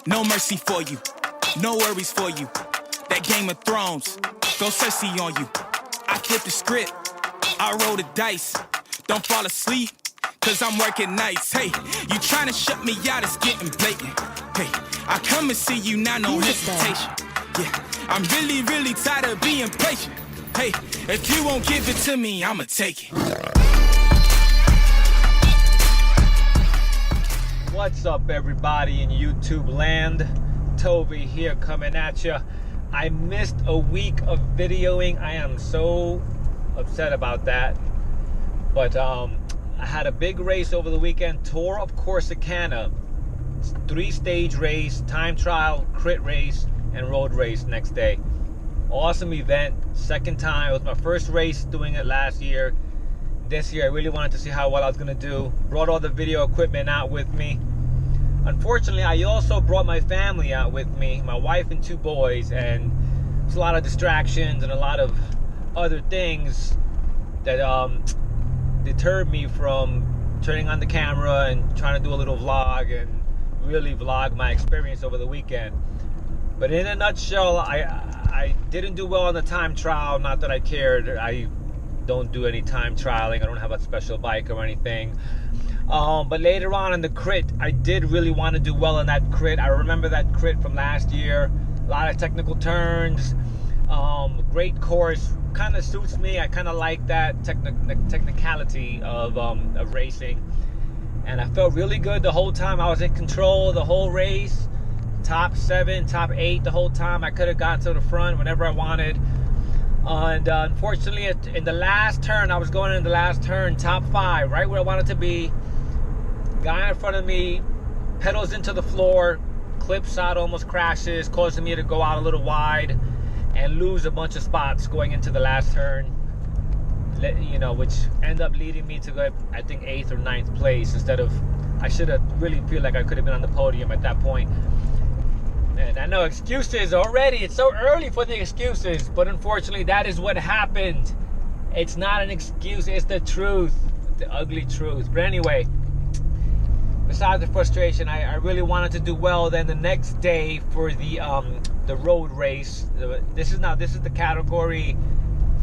No mercy for you, no worries for you. That Game of Thrones, go Cersei on you. I flip the script, I roll the dice. Don't fall asleep, cause I'm working nights. Hey, you tryna shut me out, it's getting blatant. Hey, I come and see you now, no hesitation. Yeah, I'm really, really tired of being patient. Hey, if you won't give it to me, I'ma take it. What's up, everybody in YouTube land? Toby here coming at you. I missed a week of videoing. I am so upset about that. But I had a big race over the weekend. Tour of Corsicana. 3-stage race, time trial, crit race, and road race next day. Awesome event. Second time. It was my first race doing it last year. This year I really wanted to see how well I was going to do. Brought all the video equipment out with me. Unfortunately, I also brought my family out with me, my wife and 2 boys, and there's a lot of distractions and a lot of other things that deterred me from turning on the camera and trying to do a little vlog and really vlog my experience over the weekend. But in a nutshell, I didn't do well on the time trial. Not that I cared. I don't do any time trialing. I don't have a special bike or anything. But later on in the crit, I did really want to do well in that crit. I remember that crit from last year. A lot of technical turns. Great course. Kind of suits me. I kind of like that technicality of racing. And I felt really good the whole time. I was in control the whole race. Top 7, top 8 the whole time. I could have gotten to the front whenever I wanted. And unfortunately, in the last turn, I was going in the last turn, top 5, right where I wanted to be. Guy in front of me pedals into the floor, clips out, almost crashes, causing me to go out a little wide and lose a bunch of spots going into the last turn. Which ended up leading me to go, I think, 8th or 9th place instead of, I should have really feel like I could have been on the podium at that point. And I know excuses already. It's so early for the excuses, but unfortunately, that is what happened. It's not an excuse. It's the truth, the ugly truth. But anyway, besides the frustration, I really wanted to do well. Then the next day for the road race. This is the category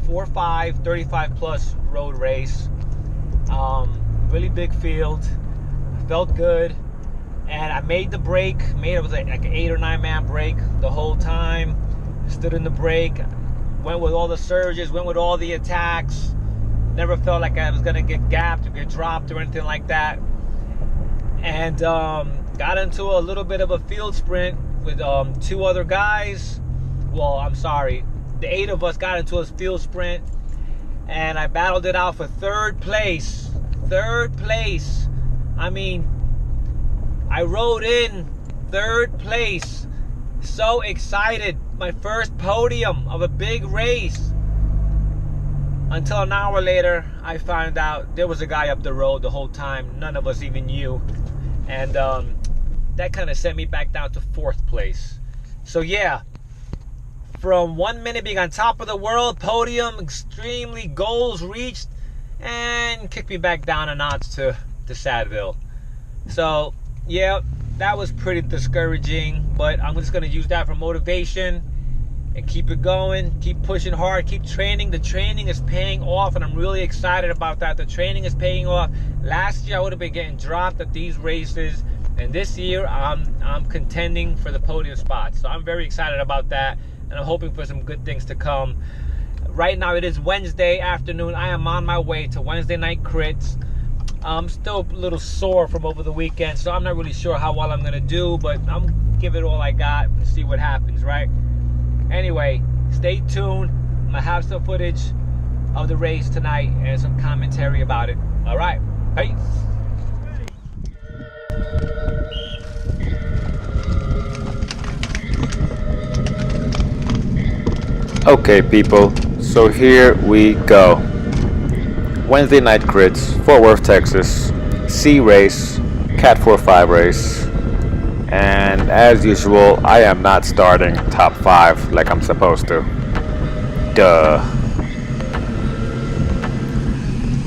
4-5, 35 plus road race. Really big field. Felt good. And I made the break. It was like an 8 or 9 man break the whole time. Stood in the break. Went with all the surges. Went with all the attacks. Never felt like I was going to get gapped or get dropped or anything like that. And got into a little bit of a field sprint with 2 other guys. Well, I'm sorry. The 8 of us got into a field sprint. And I battled it out for 3rd place. 3rd place. I mean, I rode in 3rd place. So excited. My first podium of a big race. Until an hour later, I found out there was a guy up the road the whole time. None of us even knew. And that kind of sent me back down to 4th place. So yeah, from 1 minute being on top of the world, podium, extremely goals reached, and kicked me back down a notch to Sadville. So yeah, that was pretty discouraging, but I'm just going to use that for motivation and keep it going, keep pushing hard, keep training. The training is paying off, and I'm really excited about that. The training is paying off. Last year, I would have been getting dropped at these races, and this year, I'm contending for the podium spot. So I'm very excited about that, and I'm hoping for some good things to come. Right now, it is Wednesday afternoon. I am on my way to Wednesday night crits. I'm still a little sore from over the weekend, so I'm not really sure how well I'm going to do, but I'm going to give it all I got and see what happens, right? Anyway, stay tuned. I'm going to have some footage of the race tonight and some commentary about it. All right, peace. Okay, people, so here we go. Wednesday night crits, Fort Worth, Texas, C race, Cat 4-5 race, and as usual, I am not starting top 5 like I'm supposed to. Duh.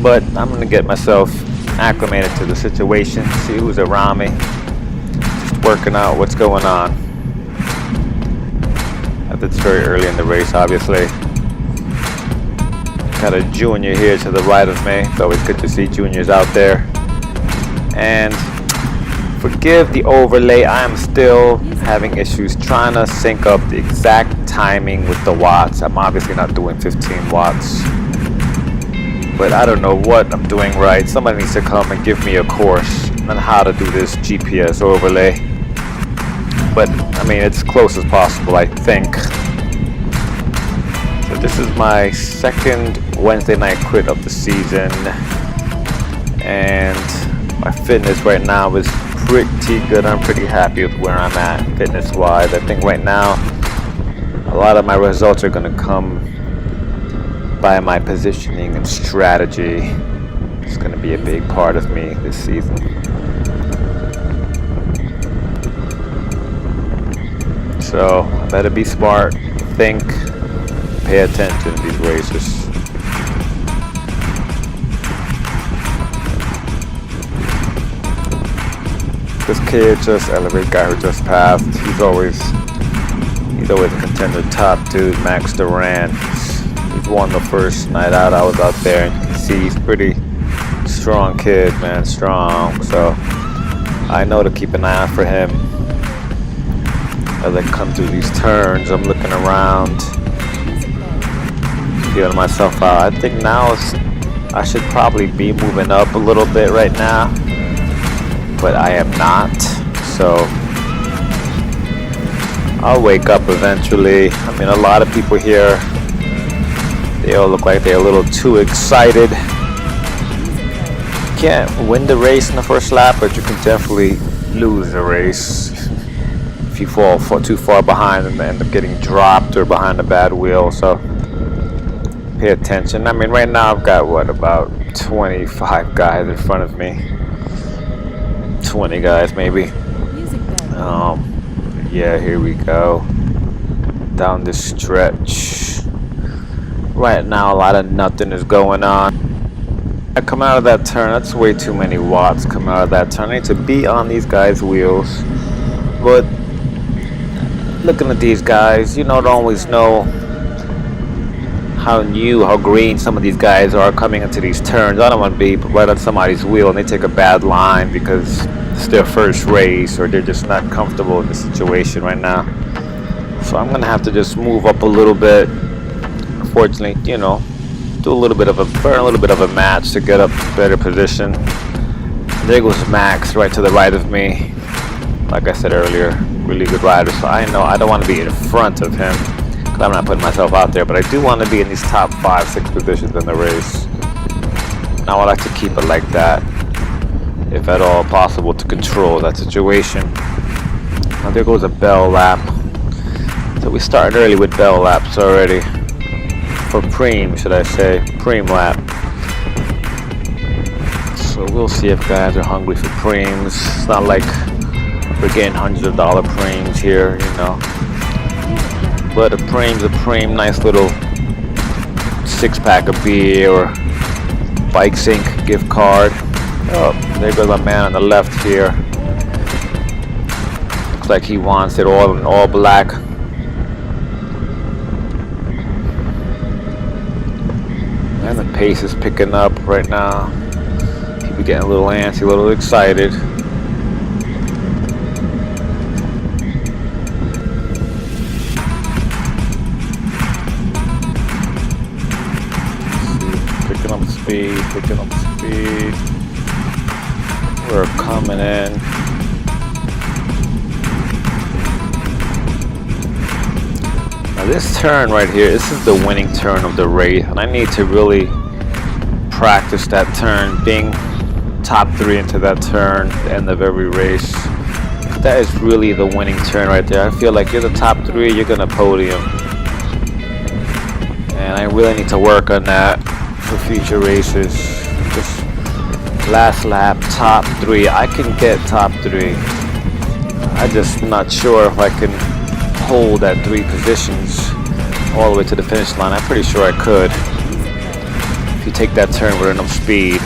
But I'm gonna get myself acclimated to the situation, see who's around me, just working out what's going on. It's very early in the race, obviously. Got a junior here to the right of me. It's always good to see juniors out there. And forgive the overlay, I am still having issues trying to sync up the exact timing with the watts. I'm obviously not doing 15 watts, but I don't know what I'm doing right. Somebody needs to come and give me a course on how to do this GPS overlay. But I mean, it's close as possible, I think. So this is my second Wednesday night crit of the season, and my fitness right now is pretty good. I'm pretty happy with where I'm at fitness wise. I think right now a lot of my results are going to come by my positioning and strategy. It's going to be a big part of me this season. So I better be smart, think, pay attention to these races. This kid, just Elevate guy who just passed, he's always a contender. Top dude, Max Duran. He's won the first night out I was out there, and you can see he's pretty strong kid, man, strong. So I know to keep an eye out for him as I come through these turns. I'm looking around, feeling myself out. I think now I should probably be moving up a little bit right now, but I am not. So I'll wake up eventually. I mean, a lot of people here, they all look like they're a little too excited. You can't win the race in the first lap, but you can definitely lose the race if you fall too far behind and end up getting dropped or behind a bad wheel. So pay attention. I mean, right now I've got about 25 guys in front of me. 20 guys maybe. Yeah, here we go. Down this stretch. Right now a lot of nothing is going on. I come out of that turn, that's way too many watts. Come out of that turn, I need to be on these guys' wheels. But looking at these guys, you don't always know how green some of these guys are coming into these turns. I don't want to be right on somebody's wheel and they take a bad line because it's their first race or they're just not comfortable in the situation right now. So I'm gonna have to just move up a little bit. Unfortunately, burn a little bit of a match to get up better position. There goes Max right to the right of me. Like I said earlier, really good rider. So I know I don't want to be in front of him because I'm not putting myself out there, but I do want to be in these top 5-6 positions in the race. And I would like to keep it like that, if at all possible, to control that situation. Now there goes a bell lap. So we started early with bell laps already. For preem, should I say, preem lap. So we'll see if guys are hungry for preems. It's not like we're getting hundreds of dollar preems here, But a preem's a preem, nice little 6-pack of beer or Bike Sync gift card. Oh, there goes my man on the left here. Looks like he wants it all in all black. And the pace is picking up right now. People getting a little antsy, a little excited. Picking up speed. We're coming in. Now this turn right here, this is the winning turn of the race, and I need to really practice that turn, being top 3 into that turn at the end of every race. That is really the winning turn right there. I feel like you're the top 3, you're gonna podium. And I really need to work on that for future races. Just last lap, top 3. I can get top 3. I'm just not sure if I can hold that 3 positions all the way to the finish line. I'm pretty sure I could if you take that turn with enough speed.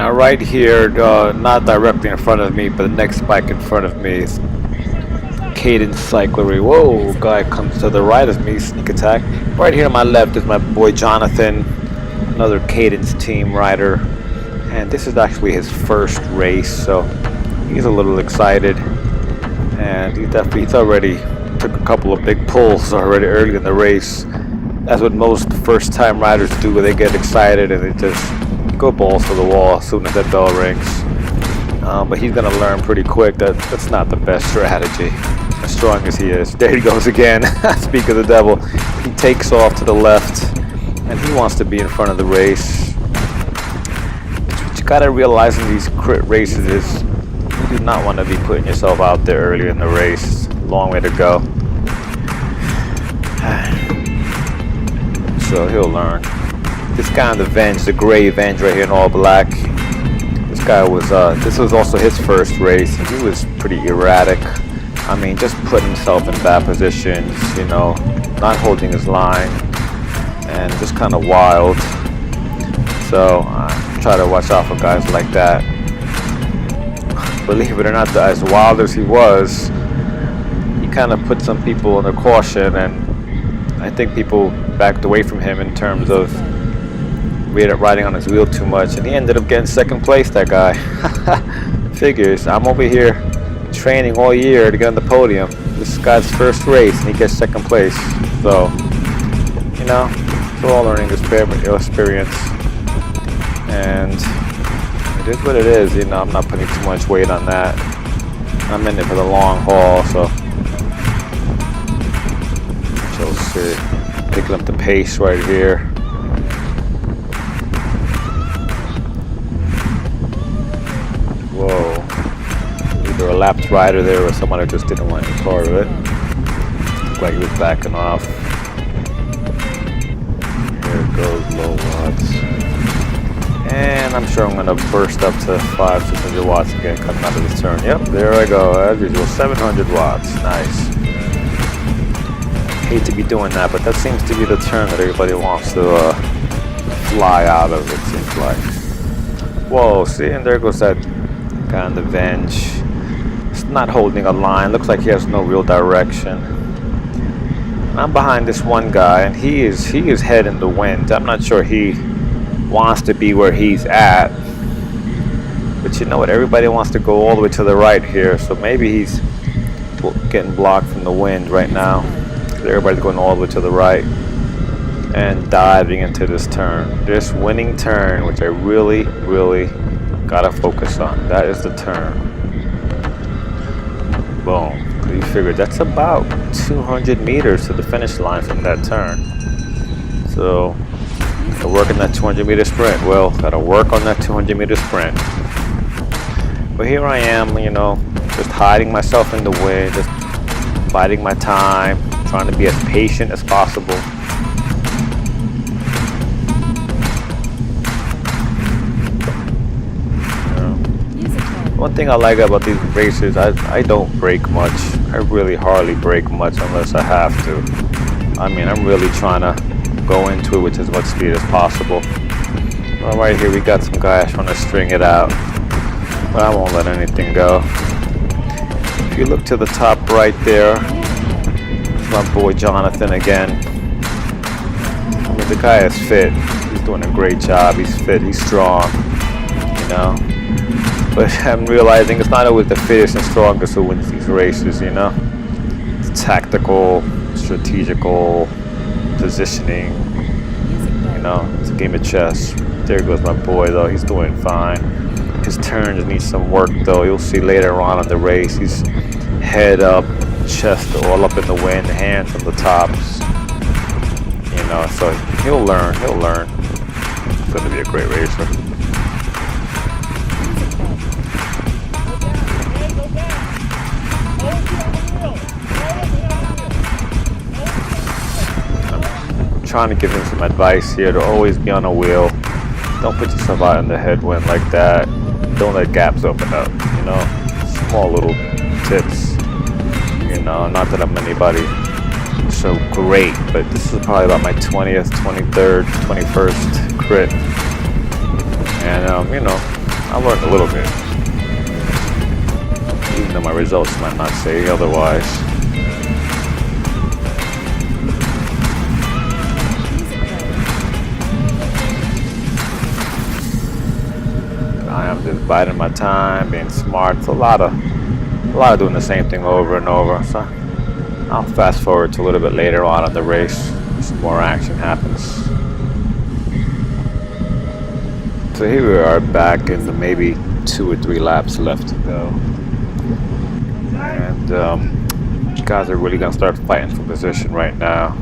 Now right here, not directly in front of me, but the next bike in front of me is Cadence Cyclery. Whoa, guy comes to the right of me, sneak attack. Right here on my left is my boy Jonathan, another Cadence team rider. And this is actually his first race, so he's a little excited. And he's already took a couple of big pulls already early in the race. That's what most first time riders do, where they get excited and they just go balls to the wall as soon as that bell rings. But he's gonna learn pretty quick that that's not the best strategy, as strong as he is. There he goes again. Speak of the devil. He takes off to the left and he wants to be in front of the race. What you gotta realize in these crit races is you do not want to be putting yourself out there early in the race. Long way to go. So he'll learn. This guy on the Venge, the gray Venge right here in all black. This guy was, this was also his first race, and he was pretty erratic. I mean, just putting himself in bad positions, you know, not holding his line, and just kind of wild. So try to watch out for guys like that. Believe it or not, as wild as he was, he kind of put some people under caution, and I think people backed away from him in terms of riding on his wheel too much, and he ended up getting second place, that guy. Figures. I'm over here training all year to get on the podium. This guy's first race and he gets second place. So, you know, it's all learning experience. And it is what it is, you know, I'm not putting too much weight on that. I'm in it for the long haul, so picking up the pace right here. Whoa. Either a lapped rider there or someone who just didn't want any part of it. Looked like he was backing off. Here it goes, low watts. And I'm sure I'm going to burst up to 500-600 watts again coming out of this turn. Yep, there I go, as usual, 700 watts. Nice. Hate to be doing that, but that seems to be the turn that everybody wants to fly out of, it seems like. Whoa, see, and there goes that guy on the Venge. It's not holding a line, looks like he has no real direction. And I'm behind this one guy, and he is head in the wind. I'm not sure he wants to be where he's at, but you know what, everybody wants to go all the way to the right here, so maybe he's getting blocked from the wind right now. Everybody's going all the way to the right and diving into this turn, this winning turn, which I really gotta focus on. That is the turn. Boom. You figure that's about 200 meters to the finish line from that turn. So to work on that 200-meter sprint. Well, gotta work on that 200-meter sprint. But here I am, you know, just hiding myself in the wind, just biding my time, trying to be as patient as possible. One thing I like about these races, I don't brake much. I really hardly brake much unless I have to. I mean, I'm really trying to go into it with as much speed as possible. Well, right here we got some guys trying to string it out, but I won't let anything go. If you look to the top right there, it's my boy Jonathan again. I mean, the guy is fit. He's doing a great job. He's fit. He's strong. You know. But I'm realizing it's not always the fittest and strongest who wins these races, you know? It's tactical, strategical, positioning, you know? It's a game of chess. There goes my boy, though. He's doing fine. His turns need some work, though. You'll see later on in the race. He's head up, chest all up in the wind, hands on the tops. You know, so he'll learn. He's going to be a great racer. Trying to give him some advice here to always be on a wheel. Don't put yourself out in the headwind like that. Don't let gaps open up, you know. Small little tips, you know. Not that I'm anybody so great, but this is probably about my 20th, 23rd, 21st crit. And, you know, I learned a little bit, even though my results might not say otherwise. I am just biding my time, being smart. It's a lot of doing the same thing over and over. So I'll fast forward to a little bit later on in the race. Some more action happens. So here we are back in the maybe 2 or 3 laps left to go. And guys are really gonna start fighting for position right now.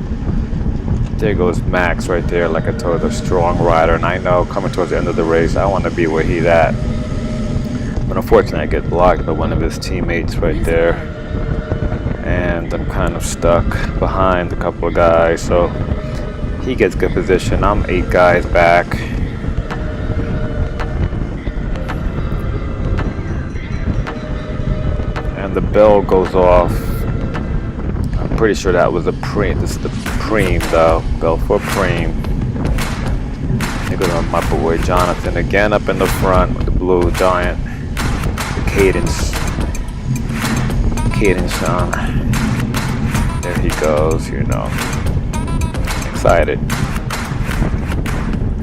There goes Max right there, like I told you, a strong rider, and I know coming towards the end of the race, I want to be where he's at. But unfortunately, I get blocked by one of his teammates right there, and I'm kind of stuck behind a couple of guys, so he gets good position. I'm 8 guys back. And the bell goes off. I'm pretty sure that was a preem. This is the preem though. Go for preem. They go to my boy Jonathan again up in the front with the blue giant. The cadence on. There he goes, you know. Excited.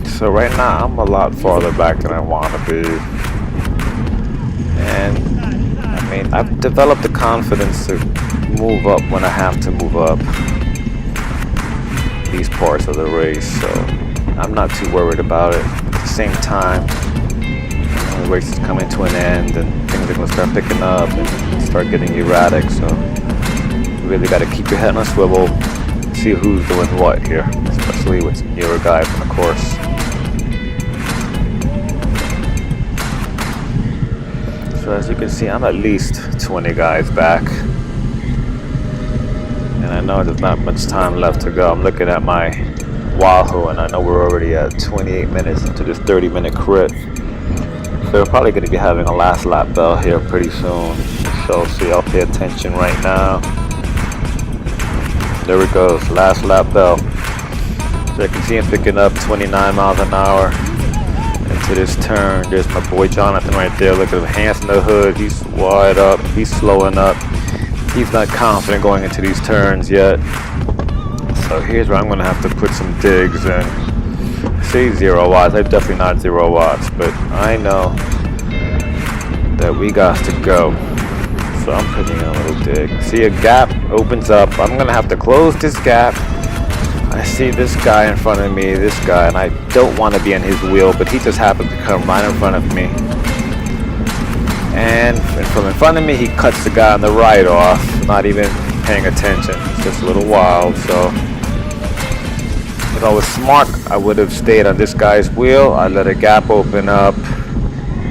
So right now I'm a lot farther back than I want to be. And I mean, I've developed the confidence to move up when I have to move up these parts of the race, so I'm not too worried about it. At the same time, the race is coming to an end and things are going to start picking up and start getting erratic, so you really got to keep your head on a swivel, see who's doing what here, especially with some newer guys on the course. So as you can see, I'm at least 20 guys back. And I know there's not much time left to go. I'm looking at my Wahoo and I know we're already at 28 minutes into this 30-minute crit. So we're probably going to be having a last lap bell here pretty soon. So see, I'll pay attention right now. There it goes, last lap bell. So I can see him picking up 29 miles an hour. Into this turn, there's my boy Jonathan right there. Look at him, hands in the hood. He's wide up. He's slowing up. He's not confident going into these turns yet. So here's where I'm going to have to put some digs in. I say 0 watts. I'm definitely not 0 watts, but I know that we got to go. So I'm putting in a little dig. See, a gap opens up. I'm going to have to close this gap. I see this guy in front of me, this guy, and I don't want to be in his wheel, but he just happens to come right in front of me. And from in front of me, he cuts the guy on the right off, not even paying attention. It's just a little wild, so if I was smart, I would have stayed on this guy's wheel. I let a gap open up,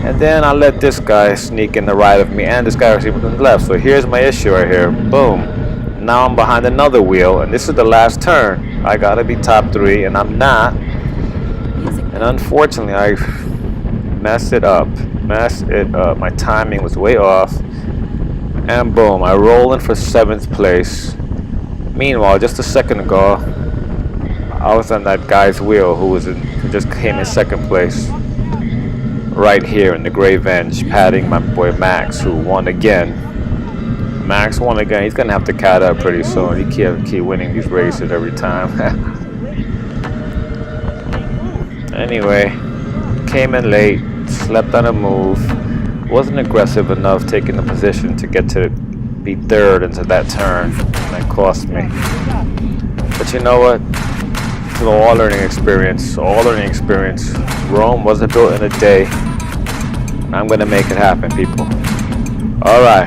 and then I let this guy sneak in the right of me, and this guy received on the left. So here's my issue right here, boom. Now I'm behind another wheel, and this is the last turn. I gotta be top 3, and I'm not. And unfortunately, I messed it up. My timing was way off. And boom, I roll in for 7th place. Meanwhile, just a second ago, I was on that guy's wheel who just came in 2nd place. Right here in the gray Venge, patting my boy Max, who won again. Max won again. He's gonna have to cat up pretty soon. He can't keep winning these races every time. Anyway, came in late, slept on a move, wasn't aggressive enough taking the position to get to be 3rd into that turn. That cost me. But you know what? It's an all learning experience. Rome wasn't built in a day. I'm gonna make it happen, people. All right.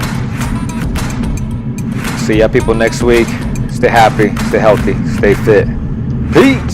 See ya people next week. Stay happy, stay healthy, stay fit. Peace!